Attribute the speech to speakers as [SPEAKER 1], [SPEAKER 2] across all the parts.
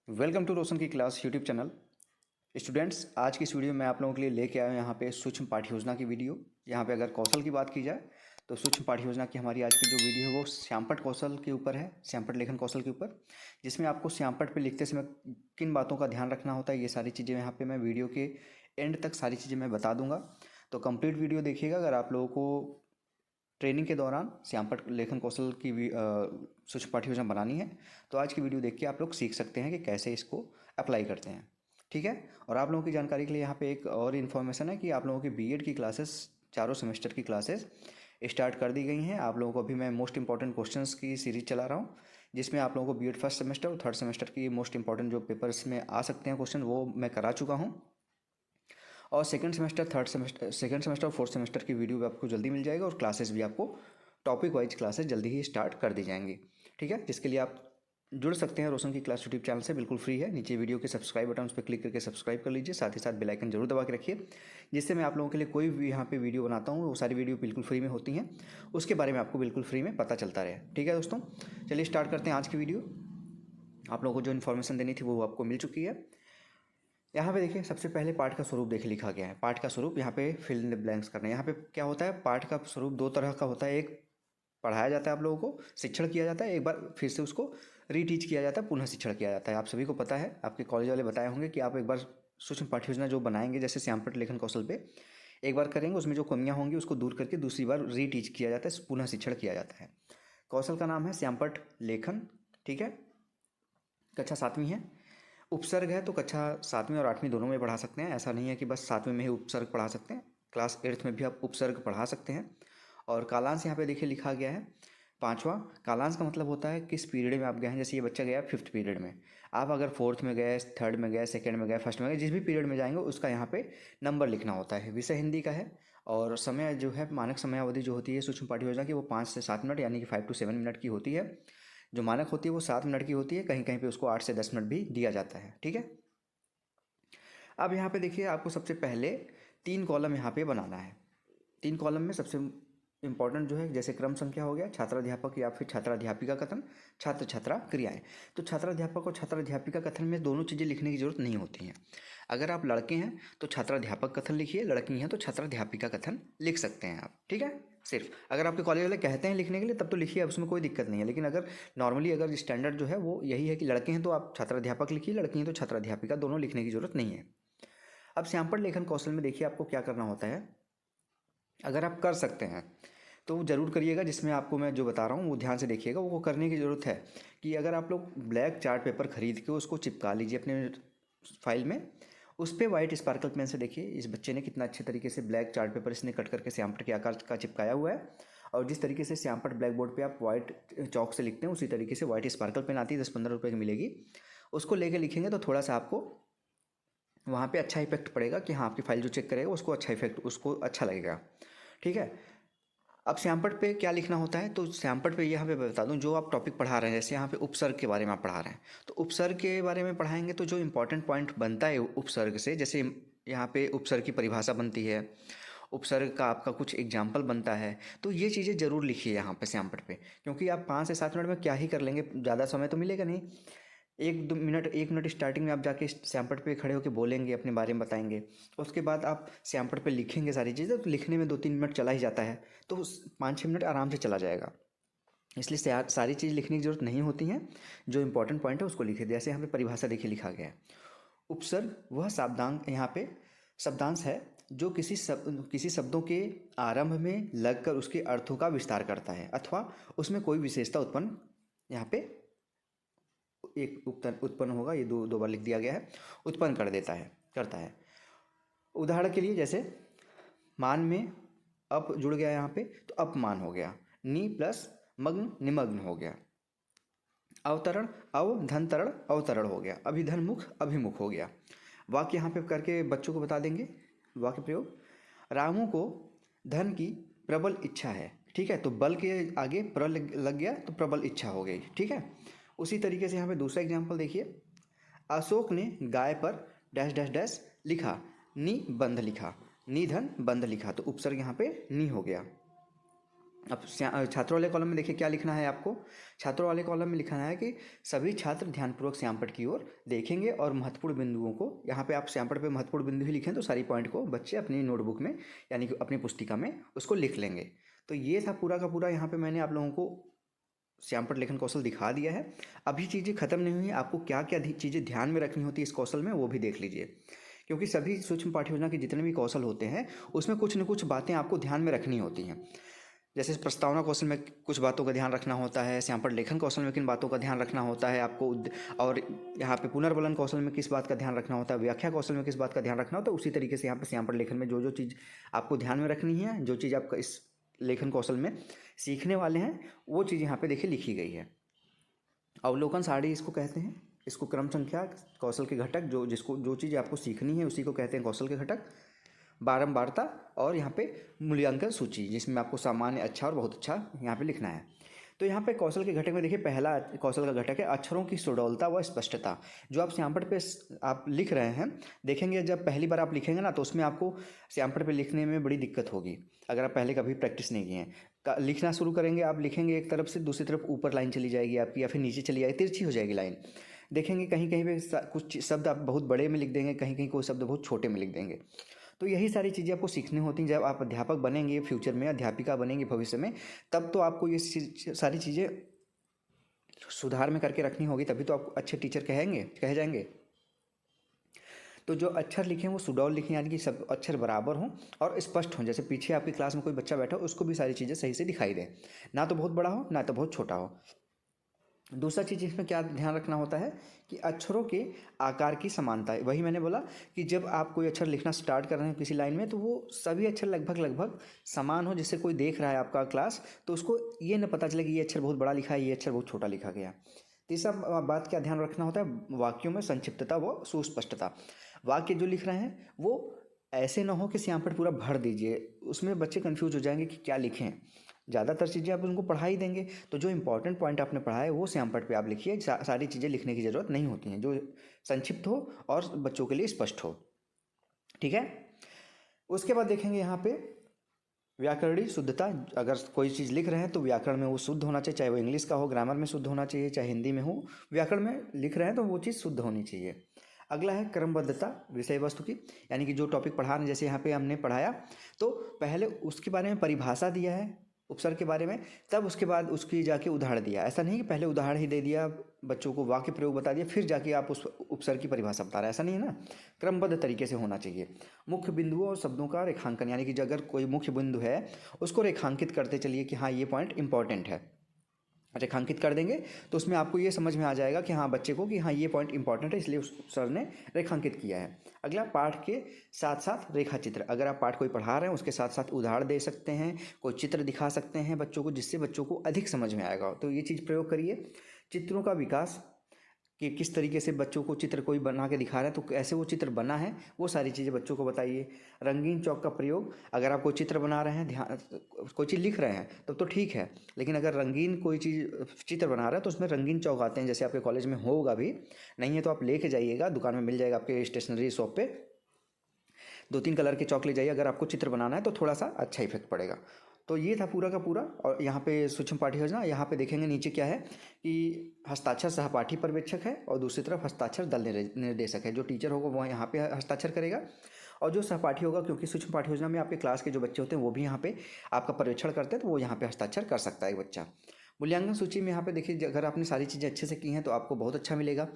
[SPEAKER 1] Welcome to रोशन की class YouTube channel. Students, आज की इस वीडियो में आप लोगों के लिए लेके आए हैं यहाँ पे सूक्ष्म पाठ्य योजना की वीडियो। यहाँ पे अगर कौशल की बात की जाए तो सूक्ष्म पाठ्य योजना की हमारी आज की जो वीडियो है वो श्यामपट्ट कौशल के ऊपर है, श्यामपट्ट लेखन कौशल के ऊपर, जिसमें आपको श्यामपट्ट पे लिखते समय किन बातों का ध्यान रखना होता है ये सारी चीज़ें यहाँ पे मैं वीडियो के एंड तक सारी चीज़ें मैं बता दूंगा। तो कंप्लीट वीडियो देखिएगा अगर आप लोगों को ट्रेनिंग के दौरान श्यामपट्ट लेखन कौशल की सूक्ष्म पाठ्य योजना बनानी है। तो आज की वीडियो देख के आप लोग सीख सकते हैं कि कैसे इसको अप्लाई करते हैं। ठीक है। और आप लोगों की जानकारी के लिए यहाँ पे एक और इन्फॉर्मेशन है कि आप लोगों की बीएड की क्लासेस, चारों सेमेस्टर की क्लासेस स्टार्ट कर दी गई हैं। आप लोगों को अभी मैं मोस्ट इंपॉर्टेंट क्वेश्चंस की सीरीज चला रहा हूँ, जिसमें आप लोगों को बीएड फर्स्ट सेमेस्टर और थर्ड सेमेस्टर की मोस्ट इंपॉर्टेंट जो पेपर्स में आ सकते हैं क्वेश्चन वो मैं करा चुका हूँ। और second semester, third semester, second semester और फोर्थ सेमेस्टर की वीडियो भी आपको जल्दी मिल जाएगा और क्लासेस भी आपको टॉपिक वाइज क्लासेस जल्दी ही स्टार्ट कर दी जाएंगी। ठीक है, जिसके लिए आप जुड़ सकते हैं रोशन की क्लास यूट्यूब चैनल से, बिल्कुल फ्री है। नीचे वीडियो के सब्सक्राइब बटन उस पर क्लिक करके सब्सक्राइब कर लीजिए, साथ ही साथ बेल आइकन जरूर दबा के रखिए, जिससे मैं आप लोगों के लिए कोई भी यहाँ पे वीडियो बनाता हूँ वो सारी वीडियो बिल्कुल फ्री में होती हैं, उसके बारे में आपको बिल्कुल फ्री में पता चलता रहे। ठीक है दोस्तों, चलिए स्टार्ट करते हैं आज की वीडियो। आप लोगों को जो इन्फॉर्मेशन देनी थी वो आपको मिल चुकी है। यहाँ पे देखिए, सबसे पहले पाठ का स्वरूप देखे लिखा गया है। पाठ का स्वरूप यहाँ पे फिल इन द ब्लैंक्स करना है। यहाँ पे क्या होता है, पाठ का स्वरूप दो तरह का होता है। एक पढ़ाया जाता है, आप लोगों को शिक्षण किया जाता है, एक बार फिर से उसको रीटीच किया जाता है, पुनः शिक्षण किया जाता है। आप सभी को पता है, आपके कॉलेज वाले बताए होंगे कि आप एक बार सूक्ष्म पाठ्य योजना जो बनाएंगे जैसे श्यामपट्ट लेखन कौशल पे एक बार करेंगे, उसमें जो कमियां होंगी उसको दूर करके दूसरी बार रीटीच किया जाता है, पुनः शिक्षण किया जाता है। कौशल का नाम है श्यामपट्ट लेखन। ठीक है, कक्षा सातवीं है। उपसर्ग है तो कक्षा सातवीं और आठवीं दोनों में पढ़ा सकते हैं। ऐसा नहीं है कि बस सातवीं में ही उपसर्ग पढ़ा सकते हैं, क्लास एट्थ में भी आप उपसर्ग पढ़ा सकते हैं। और कालांश यहाँ पे देखिए लिखा गया है पांचवा। कालांश का मतलब होता है किस पीरियड में आप गए हैं। जैसे ये बच्चा गया फिफ्थ पीरियड में, आप अगर फोर्थ में गए, थर्ड में गए, सेकंड में गए, फर्स्ट में गए, जिस भी पीरियड में जाएंगे उसका यहाँ पे नंबर लिखना होता है। विषय हिंदी का है और समय जो है, मानक समयावधि जो होती है सूक्ष्म पाठ्य योजना की, वो 5 से 7 मिनट यानी कि 5 to 7 मिनट की होती है। जो मानक होती है वो 7 मिनट की होती है, कहीं कहीं पे उसको 8 से 10 मिनट भी दिया जाता है। ठीक है, अब यहाँ पे देखिए, आपको सबसे पहले 3 कॉलम यहाँ पे बनाना है। 3 कॉलम में सबसे इंपॉर्टेंट जो है, जैसे क्रम संख्या हो गया, छात्राध्यापक या फिर छात्राध्यापिका कथन, छात्र छात्रा क्रियाएं। तो छात्राध्यापक और छात्राध्यापिका कथन में दोनों चीज़ें लिखने की जरूरत नहीं होती हैं। अगर आप लड़के हैं तो छात्राध्यापक कथन लिखिए, लड़की हैं तो छात्राध्यापिका कथन लिख सकते हैं आप। ठीक है, सिर्फ अगर आपके कॉलेज वाले कहते हैं लिखने के लिए तब तो लिखिए, उसमें कोई दिक्कत नहीं है। लेकिन अगर नॉर्मली अगर स्टैंडर्ड जो है वो यही है कि लड़के हैं तो आप छात्राध्यापक लिखिए, लड़की हैं तो छात्राध्यापिका, दोनों लिखने की जरूरत नहीं है। अब श्यामपट्ट लेखन कौशल में देखिए आपको क्या करना होता है। अगर आप कर सकते हैं तो ज़रूर करिएगा, जिसमें आपको मैं जो बता रहा हूँ वो ध्यान से देखिएगा। वो करने की ज़रूरत है कि अगर आप लोग ब्लैक चार्ट पेपर खरीद के उसको चिपका लीजिए अपने फाइल में, उस पर वाइट स्पार्कल पेन से देखिए इस बच्चे ने कितना अच्छे तरीके से ब्लैक चार्ट पेपर इसने कट करके श्यामपट्ट के आकार का चिपकाया हुआ है। और जिस तरीके से श्यामपट्ट ब्लैक बोर्ड पर आप वाइट चौक से लिखते हैं उसी तरीके से वाइट स्पार्कल पेन आती है, 10-15 रुपये की मिलेगी, उसको लेके लिखेंगे तो थोड़ा सा आपको वहाँ पे अच्छा इफेक्ट पड़ेगा कि हाँ, आपकी फाइल जो चेक करेगा उसको अच्छा इफेक्ट, उसको अच्छा लगेगा। ठीक है, अब श्यामपट्ट पे क्या लिखना होता है, तो श्यामपट्ट पे यहाँ पे बता दूँ, जो आप टॉपिक पढ़ा रहे हैं, जैसे यहाँ पे उपसर्ग के बारे में आप पढ़ा रहे हैं तो उपसर्ग के बारे में पढ़ाएंगे तो जो इंपॉर्टेंट पॉइंट बनता है उपसर्ग से, जैसे यहाँ पे उपसर्ग की परिभाषा बनती है, उपसर्ग का आपका कुछ एग्जाम्पल बनता है, तो ये चीज़ें ज़रूर लिखिए यहाँ पे श्यामपट्ट पे, क्योंकि आप 5 से 7 मिनट में क्या ही कर लेंगे, ज़्यादा समय तो मिलेगा नहीं। 1 मिनट स्टार्टिंग में आप जाके श्यामपट्ट पे खड़े होकर बोलेंगे, अपने बारे में बताएंगे, उसके बाद आप श्यामपट्ट पे लिखेंगे सारी चीज़ें, तो लिखने में 2-3 मिनट चला ही जाता है, तो 5-6 मिनट आराम से चला जाएगा। इसलिए सारी चीज़ लिखने की जरूरत नहीं होती है, जो इंपॉर्टेंट पॉइंट है उसको लिखे। जैसे यहाँ पे परिभाषा देखिए लिखा गया है, उपसर्ग वह शब्दांश, यहाँ पे शब्दांश है जो किसी शब्दों के आरंभ में लगकर उसके अर्थों का विस्तार करता है अथवा उसमें कोई विशेषता उत्पन्न, यहाँ पे एक उत्पन्न होगा, ये दो बार लिख दिया गया है, उत्पन्न कर देता है, करता है। उदाहरण के लिए जैसे मान में अप जुड़ गया यहाँ पे तो अपमान हो गया, नि प्लस मग्न निमग्न हो गया, अवतरण अवधनतरण अवतरण हो गया, अभिधनमुख अभिमुख हो गया। वाक्य यहाँ पे करके बच्चों को बता देंगे। वाक्य प्रयोग, रामू को धन की प्रबल इच्छा है। ठीक है, तो बल के आगे प्र लग गया तो प्रबल इच्छा हो गई। ठीक है, उसी तरीके से यहाँ पे दूसरा एग्जाम्पल देखिए, अशोक ने गाय पर डैश डैश डैश लिखा, निबंध लिखा, निधन बंध लिखा, तो उपसर्ग यहाँ पे नी हो गया। अब छात्रों वाले कॉलम में देखिए क्या लिखना है आपको। छात्रों वाले कॉलम में लिखना है कि सभी छात्र ध्यानपूर्वक श्यामपट्ट की ओर देखेंगे और महत्वपूर्ण बिंदुओं को, यहाँ पे आप श्यामपट्ट पे महत्वपूर्ण बिंदु ही लिखें तो सारी पॉइंट को बच्चे अपनी नोटबुक में यानी कि अपनी पुस्तिका में उसको लिख लेंगे। तो ये था पूरा का पूरा, यहाँ पे मैंने आप लोगों को श्यामपट्ट लेखन कौशल दिखा दिया है। अभी चीज़ें खत्म नहीं हुई, आपको क्या क्या चीज़ें ध्यान में रखनी होती है इस कौशल में वो भी देख लीजिए, क्योंकि सभी सूक्ष्म पाठ्य योजना के जितने भी कौशल होते हैं उसमें कुछ न कुछ बातें आपको ध्यान में रखनी होती हैं। जैसे प्रस्तावना कौशल में कुछ बातों का ध्यान रखना होता है, श्यामपट्ट लेखन कौशल में किन बातों का ध्यान रखना होता है आपको, और यहाँ पे पुनर्वलन कौशल में किस बात का ध्यान रखना होता है, व्याख्या कौशल में किस बात का ध्यान रखना होता है, उसी तरीके से यहाँ पे श्यामपट्ट लेखन में जो जो चीज़ आपको ध्यान में रखनी है, जो चीज़ आपका इस लेखन कौशल में सीखने वाले हैं वो चीज़ यहाँ पे देखिए लिखी गई है। अवलोकन सारणी इसको कहते हैं, इसको क्रम संख्या कौशल के घटक जो चीज़ आपको सीखनी है उसी को कहते हैं कौशल के घटक, बारंबारता और यहाँ पे मूल्यांकन सूची जिसमें आपको सामान्य, अच्छा और बहुत अच्छा यहाँ पे लिखना है। तो यहाँ पे कौशल के घटक में देखिए पहला कौशल का घटक है अक्षरों की सुडौलता व स्पष्टता। जो आप श्यामपट्ट पे आप लिख रहे हैं, देखेंगे जब पहली बार आप लिखेंगे ना तो उसमें आपको श्यामपट्ट पे लिखने में बड़ी दिक्कत होगी अगर आप पहले कभी प्रैक्टिस नहीं किए हैं। लिखना शुरू करेंगे, आप लिखेंगे एक तरफ से दूसरी तरफ ऊपर लाइन चली जाएगी आपकी या फिर नीचे चली जाएगी, तिरछी हो जाएगी लाइन। देखेंगे कहीं कहीं पे कुछ शब्द आप बहुत बड़े में लिख देंगे, कहीं कहीं कोई शब्द बहुत छोटे में लिख देंगे। तो यही सारी चीज़ें आपको सीखनी होती हैं। जब आप अध्यापक बनेंगे फ्यूचर में, अध्यापिका बनेंगे भविष्य में, तब तो आपको ये सारी चीज़ें सुधार में करके रखनी होगी, तभी तो आप अच्छे टीचर कह जाएंगे। तो जो अक्षर लिखें वो सुडौल लिखें, यानी कि सब अक्षर बराबर हों और स्पष्ट हों। जैसे पीछे आपकी क्लास में कोई बच्चा बैठा हो उसको भी सारी चीज़ें सही से दिखाई दें, ना तो बहुत बड़ा हो ना तो बहुत छोटा हो। दूसरा चीज़ इसमें क्या ध्यान रखना होता है कि अक्षरों के आकार की समानता है। वही मैंने बोला कि जब आप कोई अक्षर लिखना स्टार्ट कर रहे हैं किसी लाइन में तो वो सभी अक्षर लगभग समान हो, जिससे कोई देख रहा है आपका क्लास तो उसको ये न पता चले कि ये अक्षर बहुत बड़ा लिखा है, ये अक्षर बहुत छोटा लिखा गया। तीसरा बात क्या ध्यान रखना होता है, वाक्यों में संक्षिप्तता व सुस्पष्टता। वाक्य जो लिख रहे हैं वो ऐसे ना हो कि श्यामपट्ट पूरा भर दीजिए, उसमें बच्चे कन्फ्यूज हो जाएंगे कि क्या लिखें। ज़्यादातर चीज़ें आप उनको पढ़ा ही देंगे तो जो इंपॉर्टेंट पॉइंट आपने पढ़ा है वो श्यामपट्ट पे आप लिखिए। सारी चीज़ें लिखने की ज़रूरत नहीं होती हैं, जो संक्षिप्त हो और बच्चों के लिए स्पष्ट हो। ठीक है, उसके बाद देखेंगे यहाँ पे व्याकरणीय शुद्धता। अगर कोई चीज़ लिख रहे हैं तो व्याकरण में वो शुद्ध होना चाहिए, चाहे वो इंग्लिश का हो, ग्रामर में शुद्ध होना चाहिए, चाहे हिंदी में हो, व्याकरण में लिख रहे हैं तो वो चीज़ शुद्ध होनी चाहिए। अगला है क्रमबद्धता विषय वस्तु की, यानी कि जो टॉपिक पढ़ा रहे हैं, जैसे यहाँ पे हमने पढ़ाया तो पहले उसके बारे में परिभाषा दिया है उपसर्ग के बारे में, तब उसके बाद उसकी जाके उदाहरण दिया। ऐसा नहीं कि पहले उदाहरण ही दे दिया, बच्चों को वाक्य प्रयोग बता दिया फिर जाके आप उस उपसर्ग की परिभाषा बता रहे हैं, ऐसा नहीं है ना। क्रमबद्ध तरीके से होना चाहिए। मुख्य बिंदुओं और शब्दों का रेखांकन, यानी कि अगर कोई मुख्य बिंदु है उसको रेखांकित करते चलिए कि हाँ ये पॉइंट इंपॉर्टेंट है, रेखांकित कर देंगे तो उसमें आपको ये समझ में आ जाएगा कि हाँ बच्चे को कि हाँ ये पॉइंट इंपॉर्टेंट है इसलिए उस सर ने रेखांकित किया है। अगला पाठ के साथ साथ रेखा चित्र। अगर आप पाठ कोई पढ़ा रहे हैं उसके साथ साथ उदाहरण दे सकते हैं, कोई चित्र दिखा सकते हैं बच्चों को, जिससे बच्चों को अधिक समझ में आएगा। तो ये चीज़ प्रयोग करिए। चित्रों का विकास कि किस तरीके से बच्चों को चित्र कोई बना के दिखा रहा है तो कैसे वो चित्र बना है वो सारी चीज़ें बच्चों को बताइए। रंगीन चौक का प्रयोग, अगर आप कोई चित्र बना रहे हैं, ध्यान कोई चीज़ लिख रहे हैं तब तो ठीक है, लेकिन अगर रंगीन कोई चीज़ चित्र बना रहा है तो उसमें रंगीन चौक आते हैं, जैसे आपके कॉलेज में होगा भी, नहीं है तो आप लेके जाइएगा, दुकान में मिल जाएगा आपके स्टेशनरी शॉप पे, 2-3 कलर के चौक ले जाइए अगर आपको चित्र बनाना है तो थोड़ा सा अच्छा इफेक्ट पड़ेगा। तो ये था पूरा का पूरा। और यहाँ पे सूक्ष्म पाठ्य योजना, यहाँ पे देखेंगे नीचे क्या है कि हस्ताक्षर सहपाठी पर्यवेक्षक है और दूसरी तरफ हस्ताक्षर दल निर्देशक है। जो टीचर होगा वो यहाँ पे हस्ताक्षर करेगा और जो सहपाठी होगा, क्योंकि सूक्ष्म पाठ्य योजना में आपके क्लास के जो बच्चे होते हैं वो भी यहाँ पे आपका पर्यवेक्षण करते हैं तो वो यहाँ पे हस्ताक्षर कर सकता है एक बच्चा। मूल्यांकन सूची में यहाँ पे देखिए, अगर आपने सारी चीज़ें अच्छे से की हैं तो आपको बहुत अच्छा मिलेगा।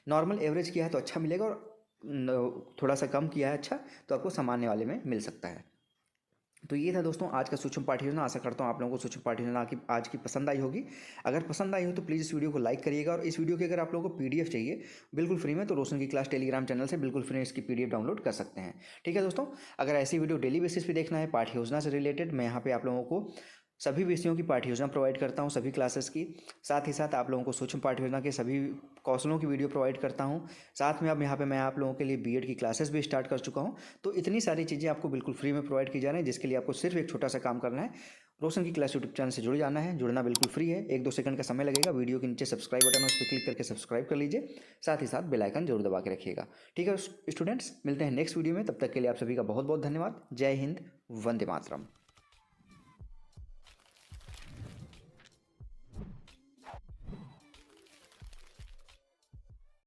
[SPEAKER 1] नॉर्मल एवरेज किया है तो अच्छा मिलेगा, और थोड़ा सा कम किया है अच्छा तो आपको सामान्य वाले में मिल सकता है। तो ये था दोस्तों आज का सूक्ष्म पाठ्य योजना। आशा करता हूँ आप लोगों को सूक्ष्म पाठ्य योजना की आज की पसंद आई होगी। अगर पसंद आई हो तो प्लीज़ इस वीडियो को लाइक करिएगा, और इस वीडियो की अगर आप लोगों को पीडीएफ चाहिए बिल्कुल फ्री में तो रोशन की क्लास टेलीग्राम चैनल से बिल्कुल फ्री इसकी पीडीएफ डाउनलोड कर सकते हैं। ठीक है दोस्तों, अगर ऐसी वीडियो डेली बेसिस पे देखना है पाठ्य योजना से रिलेटेड, मैं यहाँ पे आप लोगों को सभी विषयों की पाठ्य योजना प्रोवाइड करता हूँ, सभी क्लासेस की। साथ ही साथ आप लोगों को सूक्ष्म पाठ्य योजना के सभी कौशलों की वीडियो प्रोवाइड करता हूँ। साथ में अब यहाँ पे मैं आप लोगों के लिए बीएड की क्लासेस भी स्टार्ट कर चुका हूँ। तो इतनी सारी चीज़ें आपको बिल्कुल फ्री में प्रोवाइड की जा रही हैं, जिसके लिए आपको सिर्फ एक छोटा सा काम करना है, रोशन की क्लास यूट्यूब चैनल से जुड़ जाना है। जुड़ना बिल्कुल फ्री है, 1-2 सेकंड का समय लगेगा। वीडियो के नीचे सब्सक्राइब बटन है उस पर क्लिक करके सब्सक्राइब कर लीजिए, साथ ही साथ बेल आइकन जरूर दबा के रखिएगा। ठीक है स्टूडेंट्स, मिलते हैं नेक्स्ट वीडियो में, तब तक के लिए आप सभी का बहुत बहुत धन्यवाद। जय हिंद, वंदे मातरम।